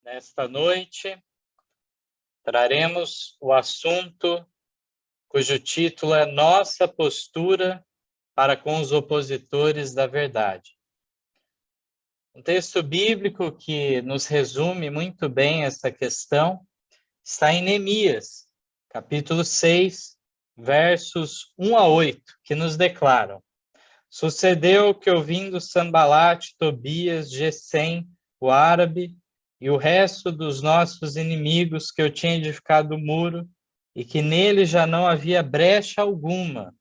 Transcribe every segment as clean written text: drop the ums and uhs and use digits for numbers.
Nesta noite, traremos o assunto cujo título é Nossa Postura para com os Opositores da Verdade. Um texto bíblico que nos resume muito bem essa questão está em Neemias, capítulo 6, versos 1 a 8, que nos declaram: Sucedeu que, ouvindo Sanbalate, Tobias, Gesem, o árabe, e o resto dos nossos inimigos, que eu tinha edificado o muro, e que nele já não havia brecha alguma,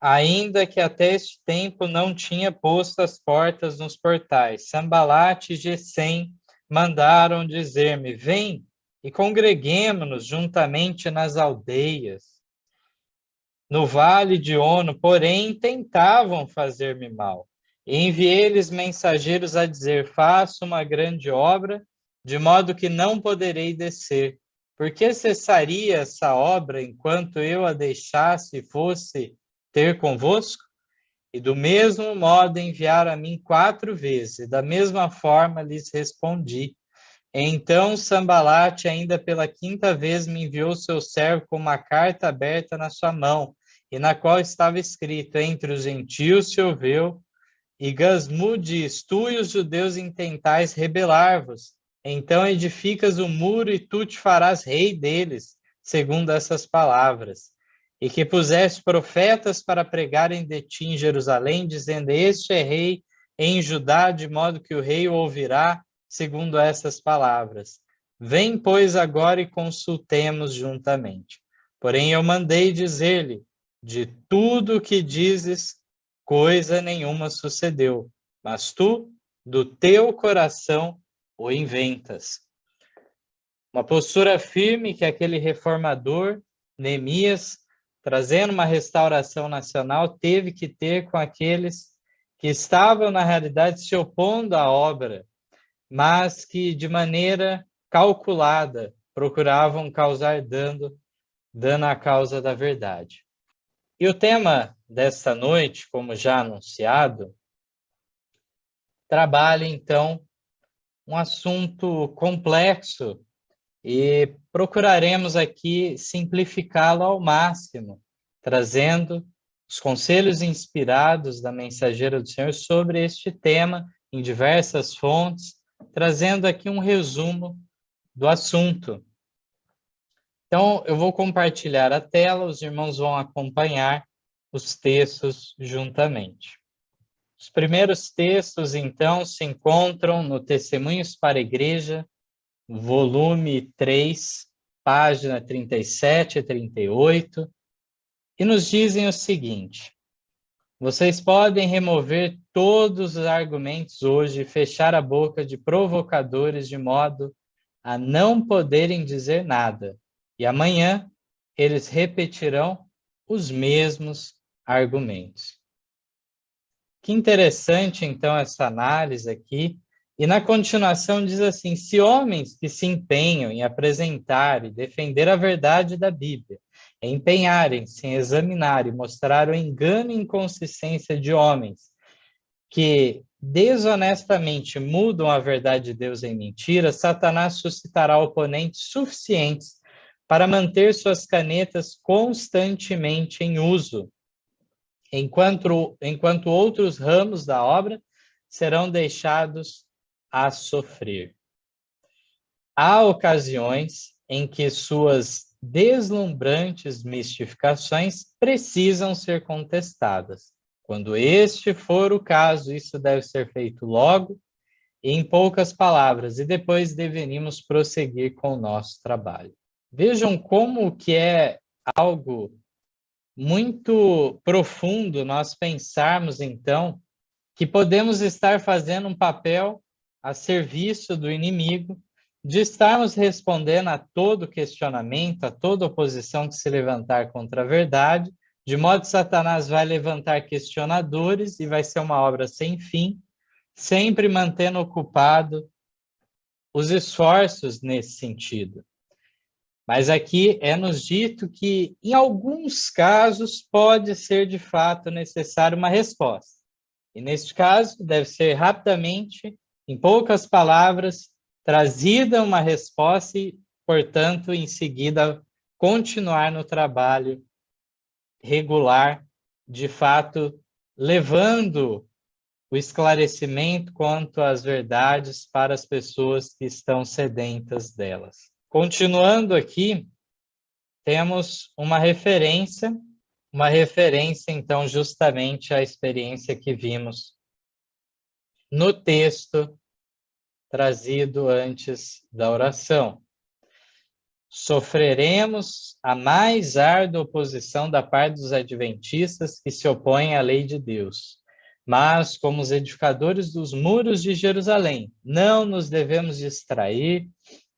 ainda que até este tempo não tinha posto as portas nos portais, Sanbalate e Gesem mandaram dizer-me: vem e congreguemo-nos juntamente nas aldeias. No vale de Ono, porém, tentavam fazer-me mal. E enviei-lhes mensageiros a dizer: faço uma grande obra, de modo que não poderei descer. Por que cessaria essa obra enquanto eu a deixasse e fosse ter convosco? E do mesmo modo enviaram a mim 4 vezes, e da mesma forma lhes respondi. Então Sanbalate, ainda pela 5ª vez, me enviou seu servo com uma carta aberta na sua mão, e na qual estava escrito: entre os gentios se ouviu, e Gasmu diz: tu e os judeus intentais rebelar-vos. Então edificas o muro e tu te farás rei deles, segundo essas palavras. E que puseste profetas para pregarem de ti em Jerusalém, dizendo: este é rei em Judá, de modo que o rei o ouvirá, segundo essas palavras. Vem, pois, agora e consultemos juntamente. Porém eu mandei dizer-lhe: de tudo o que dizes, coisa nenhuma sucedeu, mas tu, do teu coração, o inventas. Uma postura firme que aquele reformador, Neemias, trazendo uma restauração nacional, teve que ter com aqueles que estavam, na realidade, se opondo à obra, mas que, de maneira calculada, procuravam causar dano à causa da verdade. E o tema desta noite, como já anunciado, trabalha, então, um assunto complexo e procuraremos aqui simplificá-lo ao máximo, trazendo os conselhos inspirados da Mensageira do Senhor sobre este tema em diversas fontes, trazendo aqui um resumo do assunto. Então, eu vou compartilhar a tela, os irmãos vão acompanhar os textos juntamente. Os primeiros textos, então, se encontram no Testemunhos para a Igreja, volume 3, página 37 e 38, e nos dizem o seguinte: vocês podem remover todos os argumentos hoje e fechar a boca de provocadores de modo a não poderem dizer nada, e amanhã eles repetirão os mesmos argumentos. Que interessante, então, essa análise aqui. E na continuação diz assim: se homens que se empenham em apresentar e defender a verdade da Bíblia, empenharem-se em examinar e mostrar o engano e inconsistência de homens que desonestamente mudam a verdade de Deus em mentira, Satanás suscitará oponentes suficientes para manter suas canetas constantemente em uso, enquanto outros ramos da obra serão deixados a sofrer. Há ocasiões em que suas deslumbrantes mistificações precisam ser contestadas. Quando este for o caso, isso deve ser feito logo e em poucas palavras, e depois deveríamos prosseguir com o nosso trabalho. Vejam como que é algo muito profundo nós pensarmos, então, que podemos estar fazendo um papel a serviço do inimigo, de estarmos respondendo a todo questionamento, a toda oposição que se levantar contra a verdade, de modo que Satanás vai levantar questionadores e vai ser uma obra sem fim, sempre mantendo ocupado os esforços nesse sentido. Mas aqui é nos dito que, em alguns casos, pode ser de fato necessário uma resposta. E neste caso, deve ser rapidamente Em poucas palavras, trazida uma resposta e, portanto, em seguida, continuar no trabalho regular, de fato, levando o esclarecimento quanto às verdades para as pessoas que estão sedentas delas. Continuando aqui, temos uma referência então justamente à experiência que vimos no texto trazido antes da oração. Sofreremos a mais árdua oposição da parte dos adventistas que se opõem à lei de Deus. Mas, como os edificadores dos muros de Jerusalém, não nos devemos distrair,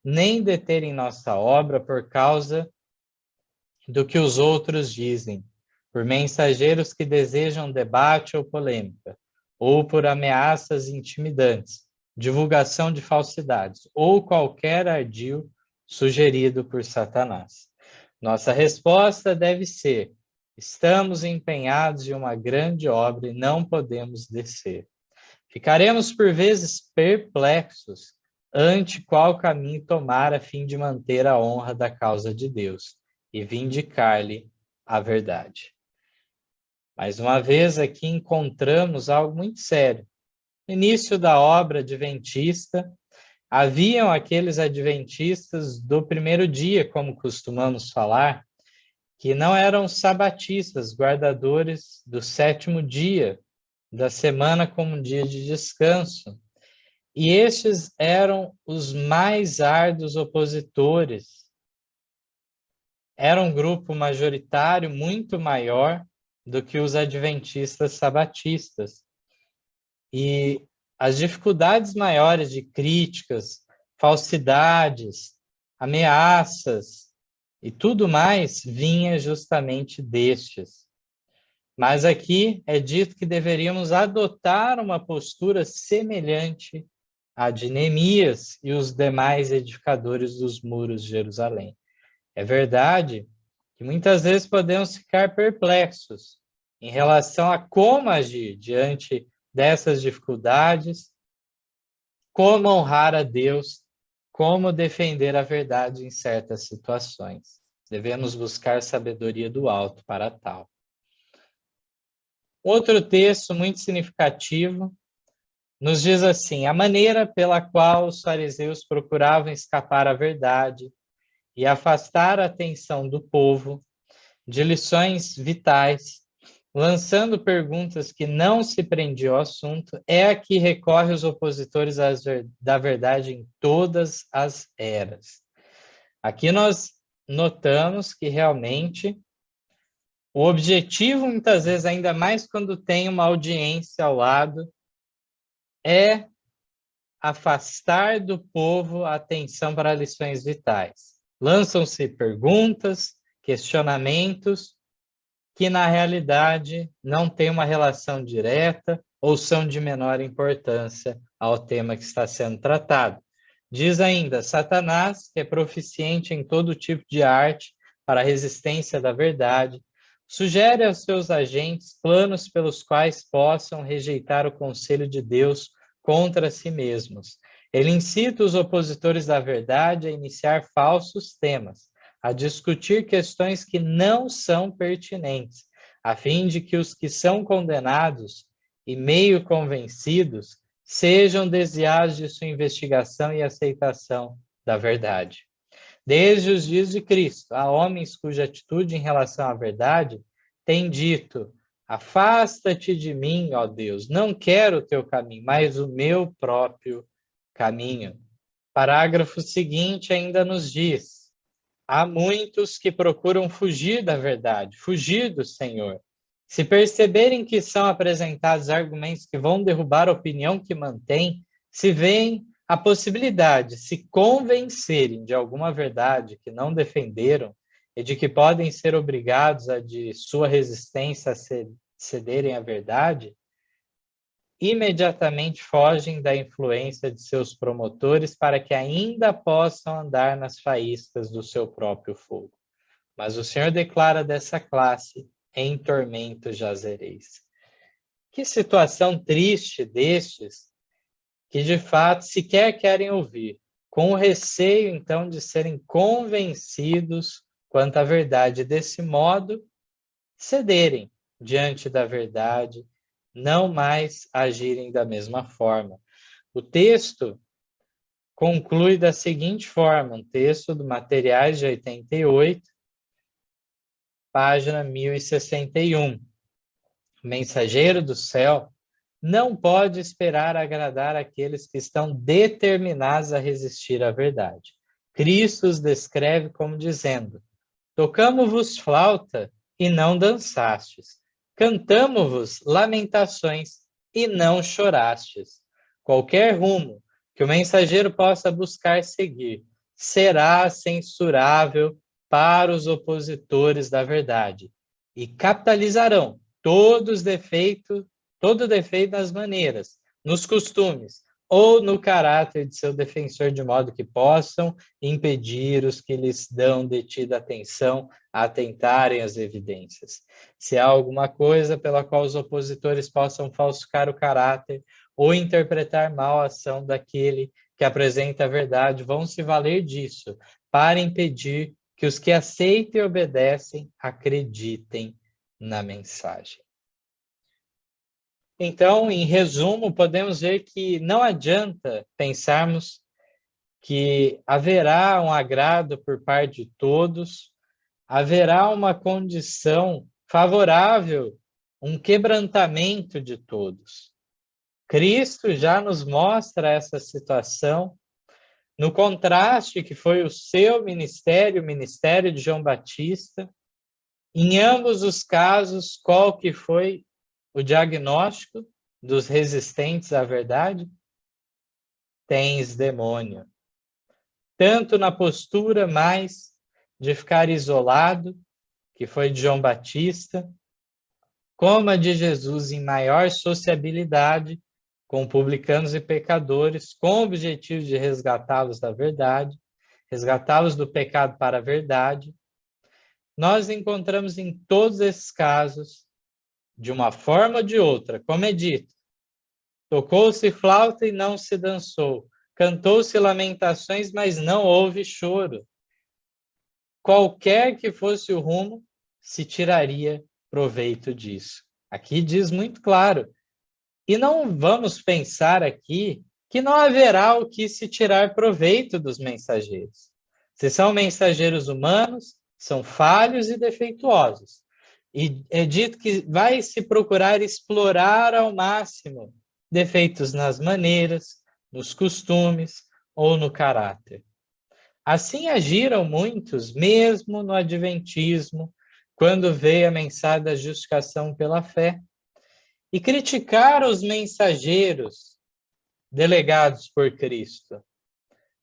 nem deter em nossa obra por causa do que os outros dizem, por mensageiros que desejam debate ou polêmica, ou por ameaças intimidantes, divulgação de falsidades, ou qualquer ardil sugerido por Satanás. Nossa resposta deve ser: estamos empenhados em uma grande obra e não podemos descer. Ficaremos por vezes perplexos ante qual caminho tomar a fim de manter a honra da causa de Deus e vindicar-lhe a verdade. Mais uma vez aqui encontramos algo muito sério. No início da obra adventista, haviam aqueles adventistas do primeiro dia, como costumamos falar, que não eram sabatistas, guardadores do sétimo dia da semana como um dia de descanso. E estes eram os mais árduos opositores. Era um grupo majoritário muito maior do que os adventistas sabatistas. E as dificuldades maiores de críticas, falsidades, ameaças e tudo mais vinha justamente destes. Mas aqui é dito que deveríamos adotar uma postura semelhante à de Neemias e os demais edificadores dos muros de Jerusalém. É verdade que muitas vezes podemos ficar perplexos em relação a como agir diante dessas dificuldades, como honrar a Deus, como defender a verdade em certas situações. Devemos buscar sabedoria do alto para tal. Outro texto muito significativo nos diz assim: a maneira pela qual os fariseus procuravam escapar à verdade e afastar a atenção do povo de lições vitais, lançando perguntas que não se prendiam ao assunto, é a que recorre os opositores da verdade em todas as eras. Aqui nós notamos que realmente o objetivo, muitas vezes, ainda mais quando tem uma audiência ao lado, é afastar do povo a atenção para lições vitais. Lançam-se perguntas, questionamentos, que na realidade não têm uma relação direta ou são de menor importância ao tema que está sendo tratado. Diz ainda: Satanás, que é proficiente em todo tipo de arte para a resistência da verdade, sugere aos seus agentes planos pelos quais possam rejeitar o conselho de Deus contra si mesmos. Ele incita os opositores da verdade a iniciar falsos temas, a discutir questões que não são pertinentes, a fim de que os que são condenados e meio convencidos sejam desviados de sua investigação e aceitação da verdade. Desde os dias de Cristo, há homens cuja atitude em relação à verdade tem dito: afasta-te de mim, ó Deus, não quero o teu caminho, mas o meu próprio caminho. Parágrafo seguinte ainda nos diz: há muitos que procuram fugir da verdade, fugir do Senhor. Se perceberem que são apresentados argumentos que vão derrubar a opinião que mantém, se veem a possibilidade de se convencerem de alguma verdade que não defenderam e de que podem ser obrigados a de sua resistência a cederem à verdade, imediatamente fogem da influência de seus promotores para que ainda possam andar nas faíscas do seu próprio fogo. Mas o Senhor declara dessa classe: em tormento jazereis. Que situação triste destes que de fato sequer querem ouvir, com o receio, então, de serem convencidos quanto à verdade. Desse modo, cederem diante da verdade, não mais agirem da mesma forma. O texto conclui da seguinte forma, um texto do Materiais de 88, página 1061. O mensageiro do céu não pode esperar agradar aqueles que estão determinados a resistir à verdade. Cristo os descreve como dizendo: tocamo-vos flauta e não dançastes, cantamo-vos lamentações e não chorastes. Qualquer rumo que o mensageiro possa buscar seguir será censurável para os opositores da verdade e capitalizarão todo defeito nas maneiras, nos costumes ou no caráter de seu defensor, de modo que possam impedir os que lhes dão detida atenção a atentarem às evidências. Se há alguma coisa pela qual os opositores possam falsificar o caráter ou interpretar mal a ação daquele que apresenta a verdade, vão se valer disso para impedir que os que aceitem e obedecem acreditem na mensagem. Então, em resumo, podemos ver que não adianta pensarmos que haverá um agrado por parte de todos, haverá uma condição favorável, um quebrantamento de todos. Cristo já nos mostra essa situação no contraste que foi o seu ministério, o ministério de João Batista. Em ambos os casos, qual que foi o diagnóstico dos resistentes à verdade? Tens demônio. Tanto na postura mais de ficar isolado, que foi de João Batista, como a de Jesus em maior sociabilidade com publicanos e pecadores, com o objetivo de resgatá-los da verdade, resgatá-los do pecado para a verdade. Nós encontramos em todos esses casos, de uma forma ou de outra, como é dito, tocou-se flauta e não se dançou, cantou-se lamentações, mas não houve choro. Qualquer que fosse o rumo, se tiraria proveito disso. Aqui diz muito claro. E não vamos pensar aqui que não haverá o que se tirar proveito dos mensageiros. Se são mensageiros humanos, são falhos e defeituosos. E é dito que vai se procurar explorar ao máximo defeitos nas maneiras, nos costumes ou no caráter. Assim agiram muitos, mesmo no adventismo, quando veio a mensagem da justificação pela fé, e criticaram os mensageiros delegados por Cristo.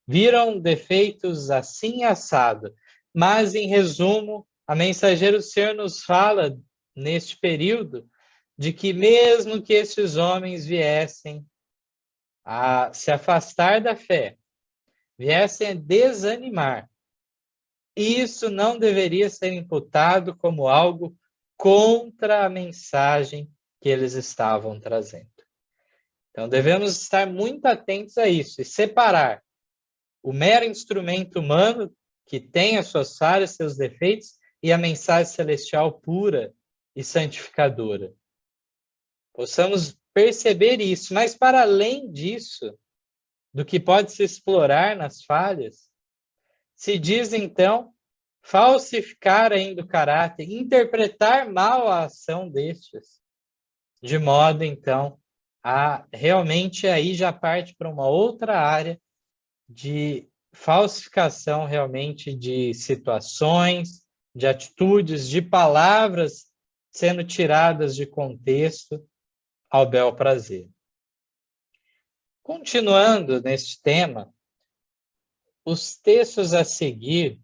Viram defeitos assim assado, mas, em resumo, a mensageiro do Senhor nos fala, neste período, de que mesmo que esses homens viessem a se afastar da fé, viessem a desanimar, isso não deveria ser imputado como algo contra a mensagem que eles estavam trazendo. Então, devemos estar muito atentos a isso e separar o mero instrumento humano, que tem as suas falhas, seus defeitos, e a mensagem celestial pura e santificadora. Possamos perceber isso, mas para além disso, do que pode se explorar nas falhas, se diz então falsificar ainda o caráter, interpretar mal a ação destes, de modo então a realmente aí já parte para uma outra área de falsificação realmente de situações, de atitudes, de palavras sendo tiradas de contexto ao bel prazer. Continuando neste tema, os textos a seguir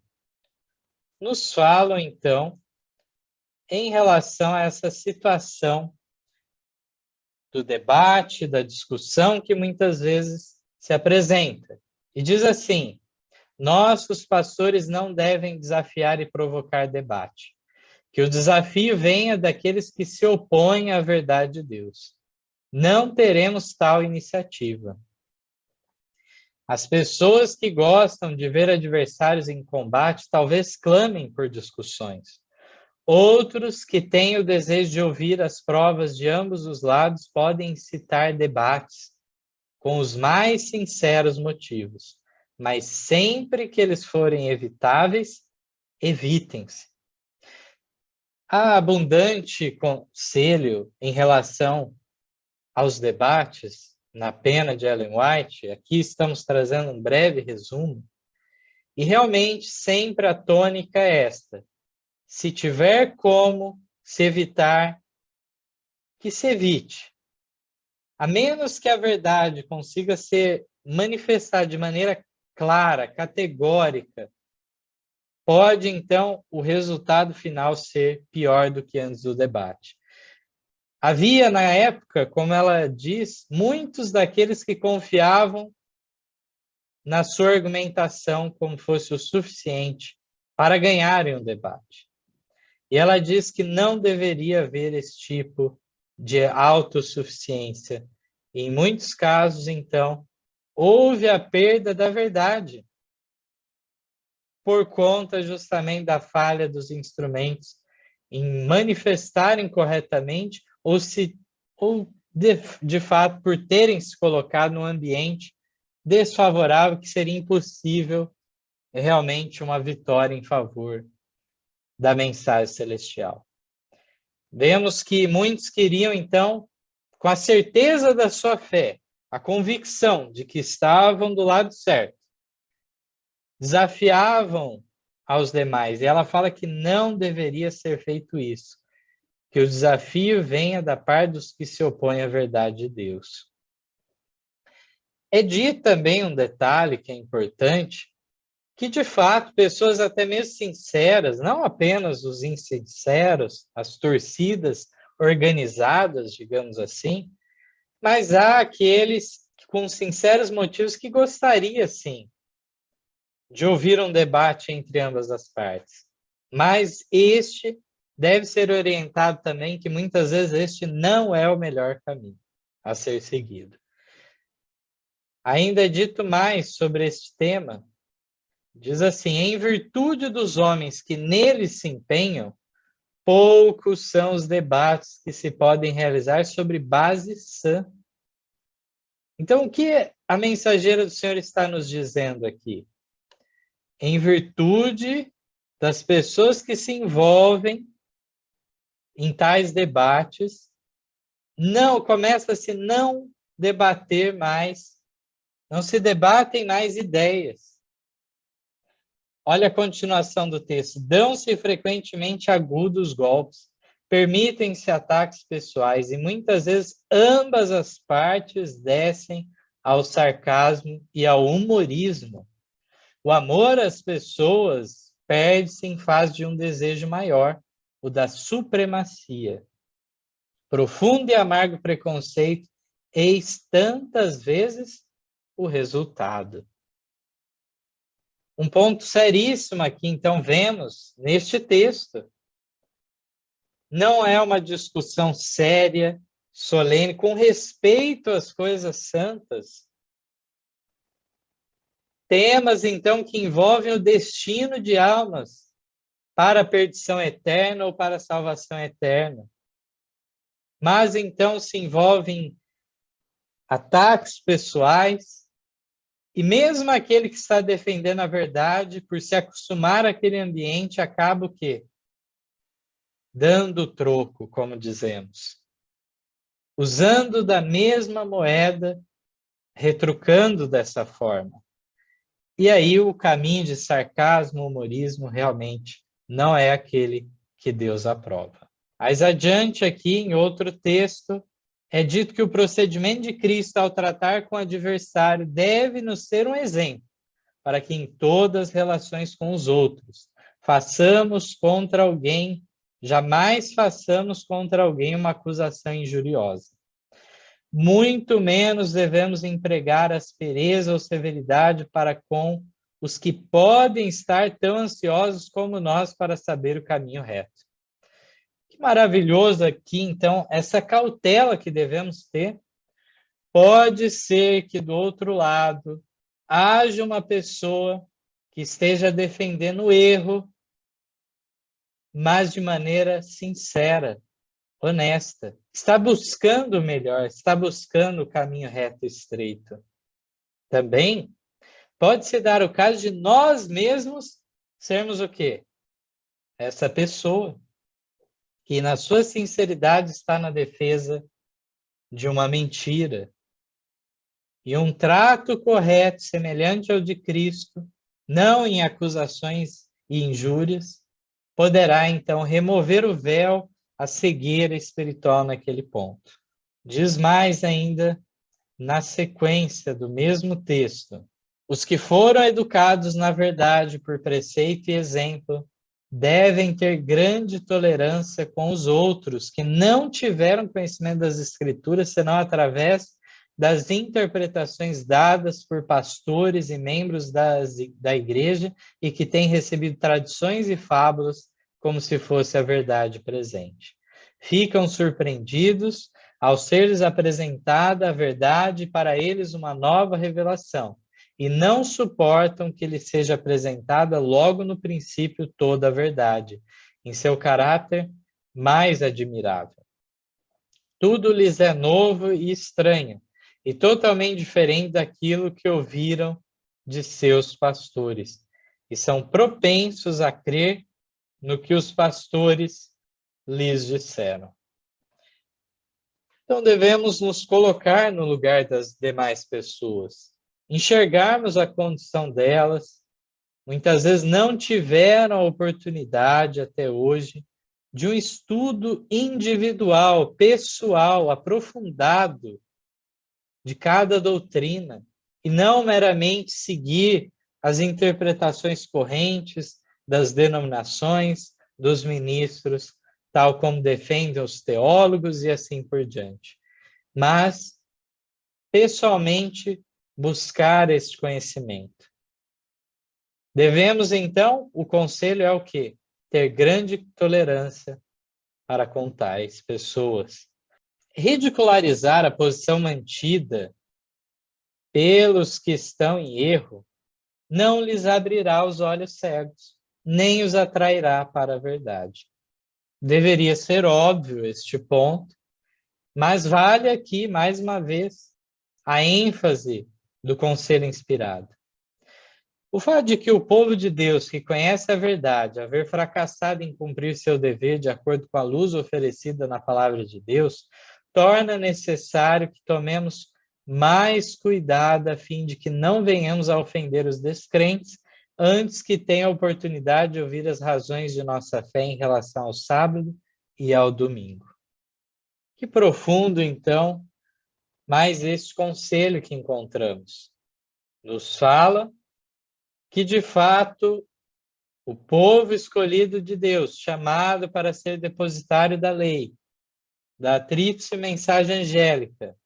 nos falam, então, em relação a essa situação do debate, da discussão que muitas vezes se apresenta. E diz assim: nossos pastores não devem desafiar e provocar debate. Que o desafio venha daqueles que se opõem à verdade de Deus. Não teremos tal iniciativa. As pessoas que gostam de ver adversários em combate talvez clamem por discussões. Outros que têm o desejo de ouvir as provas de ambos os lados podem incitar debates com os mais sinceros motivos, mas sempre que eles forem evitáveis, evitem-se. Há abundante conselho em relação aos debates na pena de Ellen White. Aqui estamos trazendo um breve resumo. E realmente sempre a tônica é esta: se tiver como se evitar, que se evite. A menos que a verdade consiga ser manifestada de maneira clara, categórica, pode, então, o resultado final ser pior do que antes do debate. Havia, na época, como ela diz, muitos daqueles que confiavam na sua argumentação como fosse o suficiente para ganharem o debate. E ela diz que não deveria haver esse tipo de autossuficiência. E, em muitos casos, então, houve a perda da verdade por conta justamente da falha dos instrumentos em manifestarem corretamente ou de fato por terem se colocado num ambiente desfavorável que seria impossível realmente uma vitória em favor da mensagem celestial. Vemos que muitos queriam, então, com a certeza da sua fé, a convicção de que estavam do lado certo, desafiavam aos demais. E ela fala que não deveria ser feito isso, que o desafio venha da parte dos que se opõem à verdade de Deus. É dito também um detalhe que é importante, que de fato pessoas até mesmo sinceras, não apenas os insinceros, as torcidas organizadas, digamos assim, mas há aqueles com sinceros motivos que gostaria, sim, de ouvir um debate entre ambas as partes. Mas este deve ser orientado também que muitas vezes este não é o melhor caminho a ser seguido. Ainda é dito mais sobre este tema. Diz assim: em virtude dos homens que nele se empenham, poucos são os debates que se podem realizar sobre base sã. Então, o que a mensageira do Senhor está nos dizendo aqui? Em virtude das pessoas que se envolvem em tais debates, começa-se não debater mais, não se debatem mais ideias. Olha a continuação do texto. Dão-se frequentemente agudos golpes, permitem-se ataques pessoais e muitas vezes ambas as partes descem ao sarcasmo e ao humorismo. O amor às pessoas perde-se em face de um desejo maior, o da supremacia. Profundo e amargo preconceito, eis tantas vezes o resultado. Um ponto seríssimo aqui, então, vemos neste texto. Não é uma discussão séria, solene, com respeito às coisas santas. Temas, então, que envolvem o destino de almas para a perdição eterna ou para a salvação eterna. Mas, então, se envolvem ataques pessoais, e mesmo aquele que está defendendo a verdade, por se acostumar àquele ambiente, acaba o quê? Dando troco, como dizemos. Usando da mesma moeda, retrucando dessa forma. E aí o caminho de sarcasmo, humorismo, realmente não é aquele que Deus aprova. Mais adiante aqui, em outro texto, é dito que o procedimento de Cristo ao tratar com o adversário deve nos ser um exemplo, para que em todas as relações com os outros façamos contra alguém, jamais façamos contra alguém uma acusação injuriosa. Muito menos devemos empregar aspereza ou severidade para com os que podem estar tão ansiosos como nós para saber o caminho reto. Que maravilhoso aqui, então, essa cautela que devemos ter. Pode ser que do outro lado haja uma pessoa que esteja defendendo o erro, mas de maneira sincera, honesta. Está buscando o melhor, está buscando o caminho reto e estreito. Também pode-se dar o caso de nós mesmos sermos o quê? Essa pessoa que na sua sinceridade está na defesa de uma mentira. E um trato correto, semelhante ao de Cristo, não em acusações e injúrias, poderá então remover o véu, a cegueira espiritual naquele ponto. Diz mais ainda na sequência do mesmo texto: os que foram educados na verdade por preceito e exemplo devem ter grande tolerância com os outros que não tiveram conhecimento das Escrituras, senão através das interpretações dadas por pastores e membros da igreja e que têm recebido tradições e fábulas como se fosse a verdade presente. Ficam surpreendidos ao ser-lhes apresentada a verdade, para eles uma nova revelação, e não suportam que lhes seja apresentada logo no princípio toda a verdade, em seu caráter mais admirável. Tudo lhes é novo e estranho, e totalmente diferente daquilo que ouviram de seus pastores, e são propensos a crer no que os pastores lhes disseram. Então, devemos nos colocar no lugar das demais pessoas, enxergarmos a condição delas. Muitas vezes não tiveram a oportunidade até hoje de um estudo individual, pessoal, aprofundado de cada doutrina, e não meramente seguir as interpretações correntes das denominações, dos ministros, tal como defendem os teólogos e assim por diante. Mas, pessoalmente, buscar este conhecimento. Devemos, então, o conselho é o quê? Ter grande tolerância para com tais pessoas. Ridicularizar a posição mantida pelos que estão em erro não lhes abrirá os olhos cegos, nem os atrairá para a verdade. Deveria ser óbvio este ponto, mas vale aqui, mais uma vez, a ênfase do conselho inspirado. O fato de que o povo de Deus, que conhece a verdade, haver fracassado em cumprir seu dever de acordo com a luz oferecida na palavra de Deus, torna necessário que tomemos mais cuidado a fim de que não venhamos a ofender os descrentes antes que tenham a oportunidade de ouvir as razões de nossa fé em relação ao sábado e ao domingo. Que profundo, então, mais este conselho que encontramos. Nos fala que, de fato, o povo escolhido de Deus, chamado para ser depositário da lei, da tríplice mensagem angélica,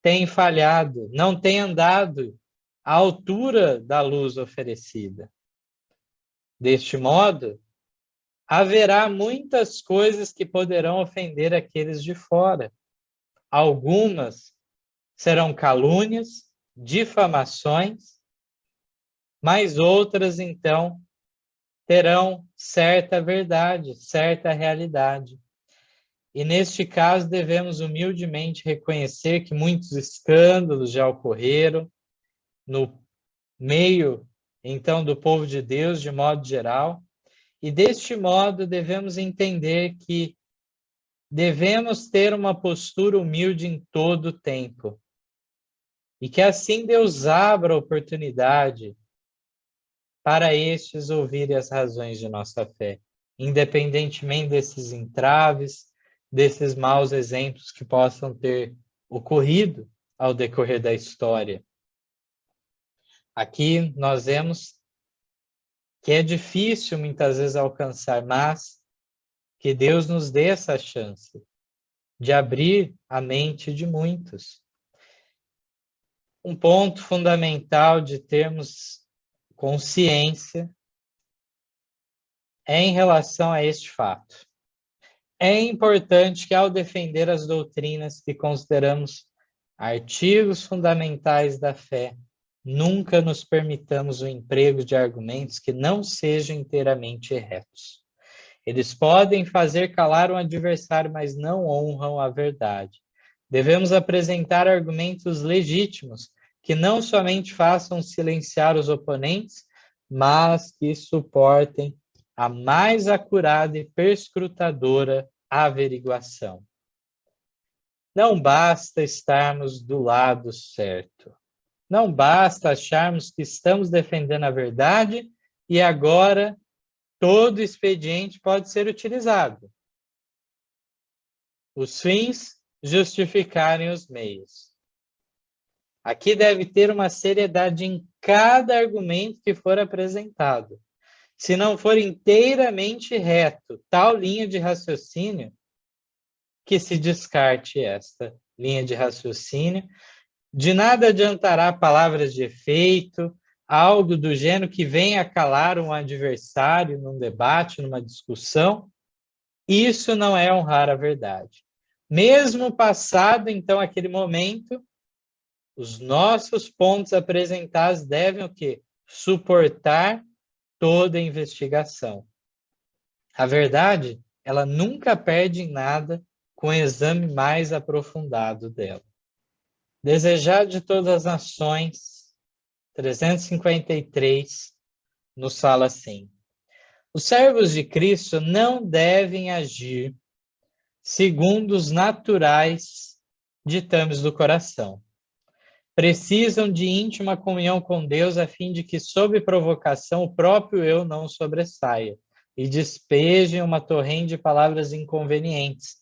tem falhado, não tem andado à altura da luz oferecida. Deste modo, haverá muitas coisas que poderão ofender aqueles de fora. Algumas serão calúnias, difamações, mas outras, então, terão certa verdade, certa realidade. E neste caso devemos humildemente reconhecer que muitos escândalos já ocorreram no meio, então, do povo de Deus, de modo geral, e deste modo devemos entender que devemos ter uma postura humilde em todo o tempo, e que assim Deus abra a oportunidade para estes ouvirem as razões de nossa fé, independentemente desses entraves, desses maus exemplos que possam ter ocorrido ao decorrer da história. Aqui nós vemos que é difícil muitas vezes alcançar, mas que Deus nos dê essa chance de abrir a mente de muitos. Um ponto fundamental de termos consciência é em relação a este fato. É importante que, ao defender as doutrinas que consideramos artigos fundamentais da fé, nunca nos permitamos o emprego de argumentos que não sejam inteiramente retos. Eles podem fazer calar um adversário, mas não honram a verdade. Devemos apresentar argumentos legítimos, que não somente façam silenciar os oponentes, mas que suportem a mais acurada e perscrutadora averiguação. Não basta estarmos do lado certo. Não basta acharmos que estamos defendendo a verdade e agora todo expediente pode ser utilizado. Os fins justificarem os meios. Aqui deve ter uma seriedade em cada argumento que for apresentado. Se não for inteiramente reto tal linha de raciocínio, que se descarte esta linha de raciocínio. De nada adiantará palavras de efeito, algo do gênero que venha calar um adversário num debate, numa discussão. Isso não é honrar a verdade. Mesmo passado, então, aquele momento, os nossos pontos apresentados devem o quê? Suportar toda a investigação. A verdade, ela nunca perde em nada com o exame mais aprofundado dela. Desejar de todas as nações, 353, nos fala assim: os servos de Cristo não devem agir segundo os naturais ditames do coração. Precisam de íntima comunhão com Deus a fim de que, sob provocação, o próprio eu não sobressaia e despejem uma torrente de palavras inconvenientes,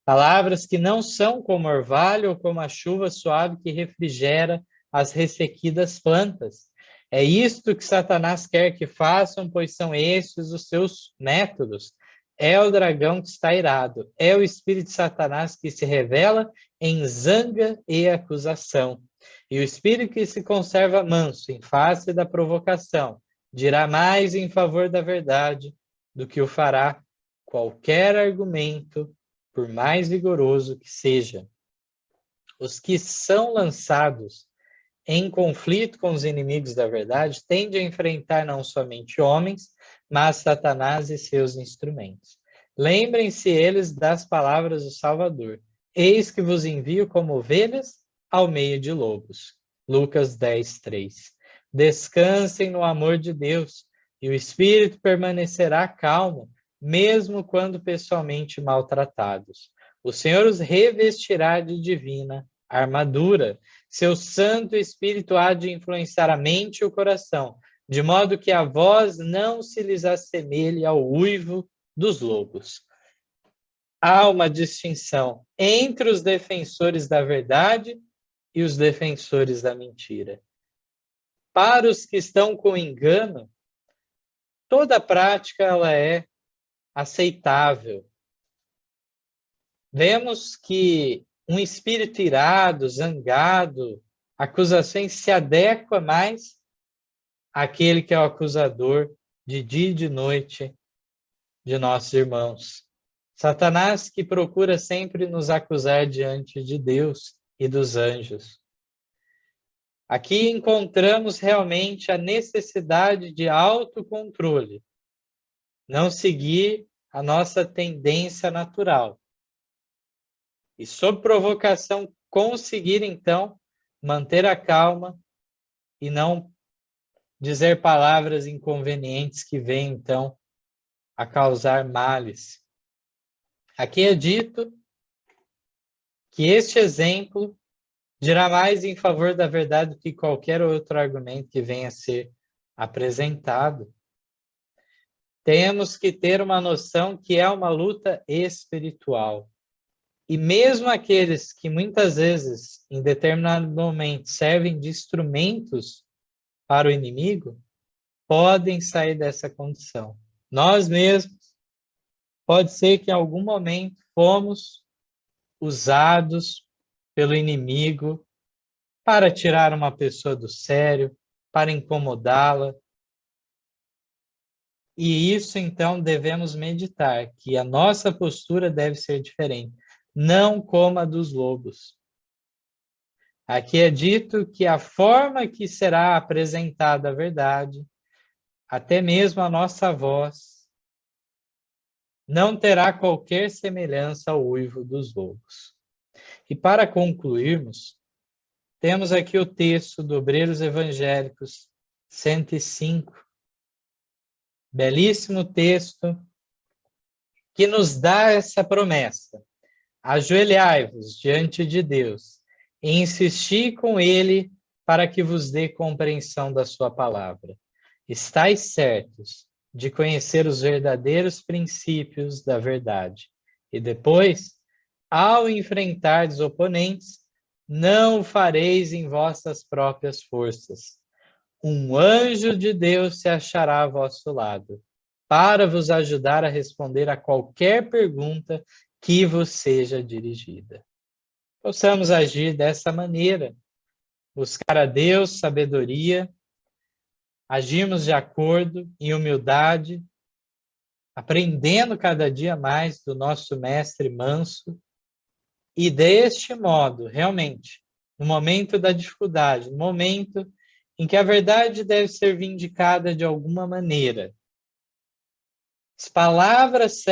palavras que não são como orvalho ou como a chuva suave que refrigera as ressequidas plantas. É isto que Satanás quer que façam, pois são estes os seus métodos. É o dragão que está irado, é o espírito de Satanás que se revela em zanga e acusação. E o espírito que se conserva manso em face da provocação dirá mais em favor da verdade do que o fará qualquer argumento, por mais vigoroso que seja. Os que são lançados em conflito com os inimigos da verdade tendem a enfrentar não somente homens, mas Satanás e seus instrumentos. Lembrem-se eles das palavras do Salvador: eis que vos envio como ovelhas ao meio de lobos. Lucas 10:3. Descansem no amor de Deus, e o espírito permanecerá calmo, mesmo quando pessoalmente maltratados. O Senhor os revestirá de divina armadura. Seu Santo Espírito há de influenciar a mente e o coração, de modo que a voz não se lhes assemelhe ao uivo dos lobos. Há uma distinção entre os defensores da verdade e os defensores da mentira. Para os que estão com engano, toda prática ela é aceitável. Vemos que um espírito irado, zangado, acusações se adequa mais àquele que é o acusador de dia e de noite de nossos irmãos. Satanás que procura sempre nos acusar diante de Deus e dos anjos. Aqui encontramos realmente a necessidade de autocontrole, não seguir a nossa tendência natural. E, sob provocação, conseguir, então, manter a calma e não dizer palavras inconvenientes que vêm, então, a causar males. Aqui é dito que este exemplo dirá mais em favor da verdade do que qualquer outro argumento que venha a ser apresentado. Temos que ter uma noção que é uma luta espiritual. E mesmo aqueles que muitas vezes, em determinado momento, servem de instrumentos para o inimigo, podem sair dessa condição. Nós mesmos, pode ser que em algum momento fomos usados pelo inimigo para tirar uma pessoa do sério, para incomodá-la. E isso, então, devemos meditar, que a nossa postura deve ser diferente, não como a dos lobos. Aqui é dito que a forma que será apresentada a verdade, até mesmo a nossa voz, não terá qualquer semelhança ao uivo dos lobos. E para concluirmos, temos aqui o texto do Obreiros Evangélicos 105, belíssimo texto que nos dá essa promessa: ajoelhai-vos diante de Deus e insisti com ele para que vos dê compreensão da sua palavra. Estais certos de conhecer os verdadeiros princípios da verdade. E depois, ao enfrentar os oponentes, não o fareis em vossas próprias forças. Um anjo de Deus se achará a vosso lado, para vos ajudar a responder a qualquer pergunta que vos seja dirigida. Possamos agir dessa maneira, buscar a Deus sabedoria, agirmos de acordo, em humildade, aprendendo cada dia mais do nosso mestre manso, e deste modo, realmente, no momento da dificuldade, no momento em que a verdade deve ser vindicada de alguma maneira, as palavras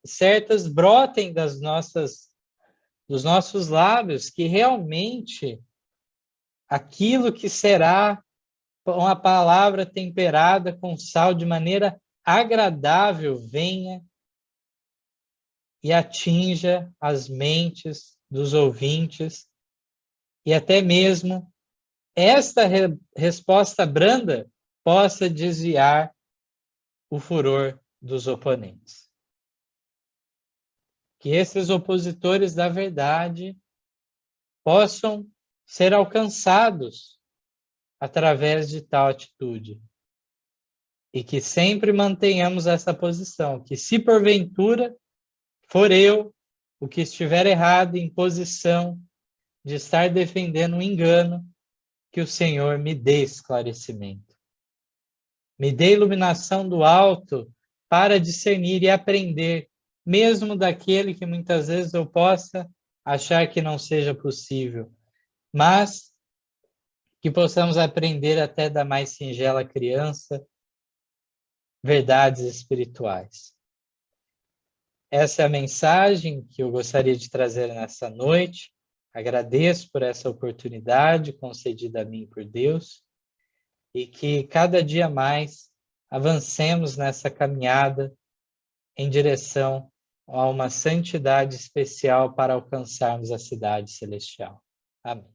certas brotem dos nossos lábios, que realmente aquilo que será uma palavra temperada com sal de maneira agradável venha e atinja as mentes dos ouvintes, e até mesmo esta resposta branda possa desviar o furor dos oponentes. Que esses opositores da verdade possam ser alcançados através de tal atitude. E que sempre mantenhamos essa posição, que se porventura for eu o que estiver errado em posição de estar defendendo um engano, que o Senhor me dê esclarecimento. Me dê iluminação do alto para discernir e aprender, mesmo daquele que muitas vezes eu possa achar que não seja possível, mas que possamos aprender até da mais singela criança verdades espirituais. Essa é a mensagem que eu gostaria de trazer nessa noite. Agradeço por essa oportunidade concedida a mim por Deus e que cada dia mais avancemos nessa caminhada em direção a uma santidade especial para alcançarmos a cidade celestial. Amém.